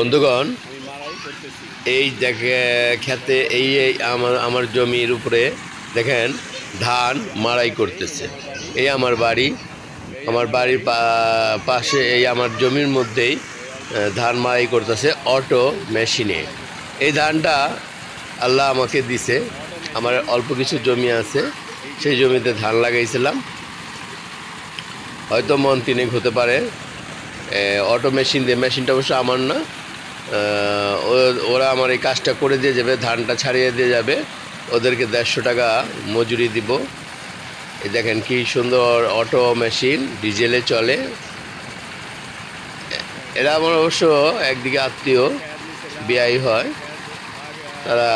বন্ধুগণ, এই দেখে খেতে এই আমার জমির উপরে দেখেন ধান মাড়াই করতেছে। এই আমার বাড়ি, আমার বাড়ির পাশে এই আমার জমির মধ্যেই ধান মাড়াই করতেছে অটো মেশিনে। এই ধানটা আল্লাহ আমাকে দিছে। আমার অল্প কিছু জমি আছে, সেই জমিতে ধান লাগাইছিলাম, হয়তো মন তিনেক হতে পারে। অটো মেশিন দিয়ে, মেশিনটা অবশ্য আমার না, ওরা আমার এই কাজটা করে দিয়ে যাবে, ধানটা ছাড়িয়ে দিয়ে যাবে, ওদেরকে 150 টাকা মজুরি দিব। এই দেখেন কি সুন্দর অটো মেশিন, ডিজেলে চলে। এরা আমার অবশ্য একদিকে আত্মীয়, বিয়াই হয়, তারা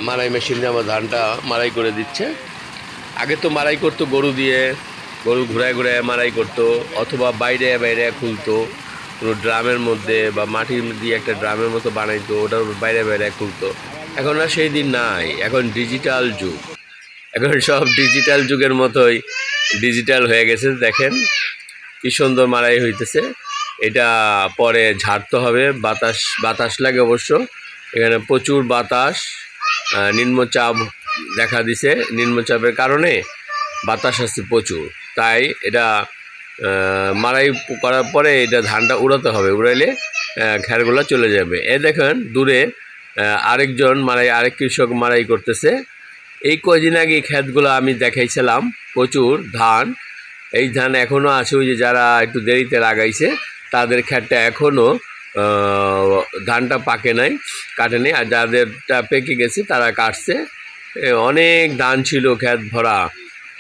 মাড়াই মেশিন দিয়ে আমার ধানটা মাড়াই করে দিচ্ছে। আগে তো মাড়াই করতো গরু দিয়ে, গরু ঘুরায় ঘুরায় মাড়াই করতো, অথবা বাইরে বাইরে খুলতো কোনো ড্রামের মধ্যে, বা মাটির দিয়ে একটা ড্রামের মতো বানাইতো, ওটার বাইরে বাইরে খুলতো। এখন আর সেই দিন নাই, এখন ডিজিটাল যুগ, এখন সব ডিজিটাল যুগের মতোই ডিজিটাল হয়ে গেছে। দেখেন কি সুন্দর মাড়াই হইতেছে। এটা পরে ঝাড়তে হবে, বাতাস বাতাস লাগে অবশ্য, এখানে প্রচুর বাতাস, নিম্নচাপ দেখা দিছে। নিম্নচাপের কারণে বাতাস আসছে প্রচুর, তাই এটা মাড়াই করার পরে এটা ধানটা উড়াতে হবে, উড়াইলে খ্যারগুলো চলে যাবে। এই দেখেন দূরে আরেকজন আরেক কৃষক মাড়াই করতেছে। এই কয়দিন আগে ক্ষেতগুলো আমি দেখাইছিলাম, প্রচুর ধান। এই ধান এখনও আছে, ওই যে যারা একটু দেরিতে লাগাইছে তাদের ক্ষেতটা এখনও ধানটা পাকে নাই, কাটে নেই, আর যাদেরটা পেকে গেছে তারা কাটছে। অনেক ধান ছিল ক্ষেত ভরা,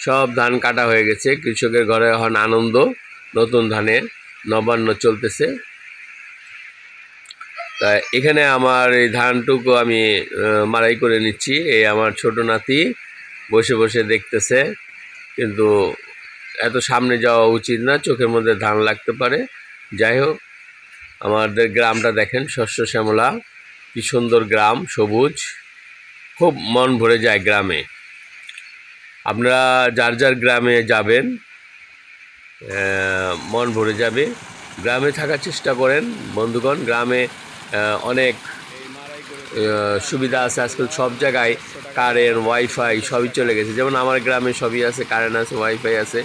সব ধান কাটা হয়ে গেছে। কৃষকের ঘরে এখন আনন্দ, নতুন ধানের নবান্ন চলতেছে। তা এখানে আমার এই ধানটুকু আমি মাড়াই করে নিচ্ছি। এই আমার ছোট নাতি বসে বসে দেখতেছে, কিন্তু এত সামনে যাওয়া উচিত না, চোখের মধ্যে ধান লাগতে পারে। যাই হোক, আমাদের গ্রামটা দেখেন শস্য শ্যামলা, কি সুন্দর গ্রাম, সবুজ, খুব মন ভরে যায় গ্রামে। আপনারা যার যার গ্রামে যাবেন, মন ভরে যাবে। গ্রামে থাকার চেষ্টা করেন বন্ধুগণ। গ্রামে অনেক সুবিধা আছে আজকাল, সব জায়গায় কারেন্ট, ওয়াইফাই সবই চলে গেছে। যেমন আমার গ্রামে সবই আছে, কারেন্ট আছে, ওয়াইফাই আছে,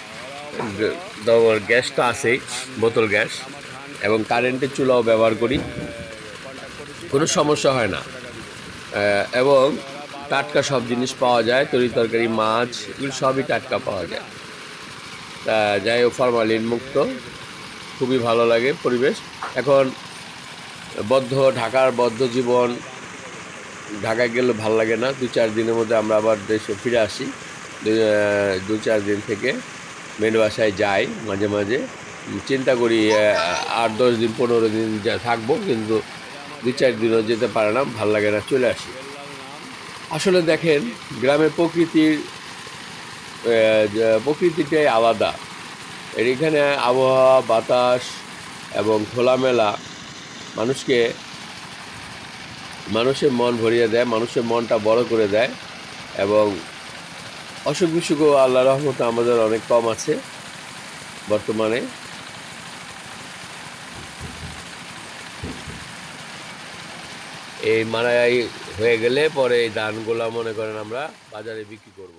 গ্যাস তো আছেই, বোতল গ্যাস, এবং কারেন্টের চুলাও ব্যবহার করি, কোনো সমস্যা হয় না। এবং টাটকা সব জিনিস পাওয়া যায়, তরি তরকারি, মাছ, এগুলো সবই টাটকা পাওয়া যায়। তা যাই হোক, ফরমালিন মুক্ত, খুবই ভালো লাগে পরিবেশ। এখন ঢাকার বদ্ধ জীবন, ঢাকায় গেলে ভালো লাগে না। 2-4 দিনের মধ্যে আমরা আবার দেশে ফিরে আসি। 2-4 দিন থেকে মেন বাসায় যাই মাঝে মাঝে, চিন্তা করি 8-10 দিন 15 দিন থাকবো, কিন্তু 2-4 দিনও যেতে পারে না, ভালো লাগে না, চলে আসি। আসলে দেখেন গ্রামের প্রকৃতিটাই আলাদা। এখানে আবহাওয়া, বাতাস এবং খোলামেলা মানুষের মন ভরিয়ে দেয়, মানুষের মনটা বড় করে দেয়। এবং অসুখ বিসুখও আল্লাহ রহমতে আমাদের অনেক কম আছে বর্তমানে। এই মাড়াই হয়ে গেলে পরে এই ধানগুলা মনে করেন আমরা বাজারে বিক্রি করব।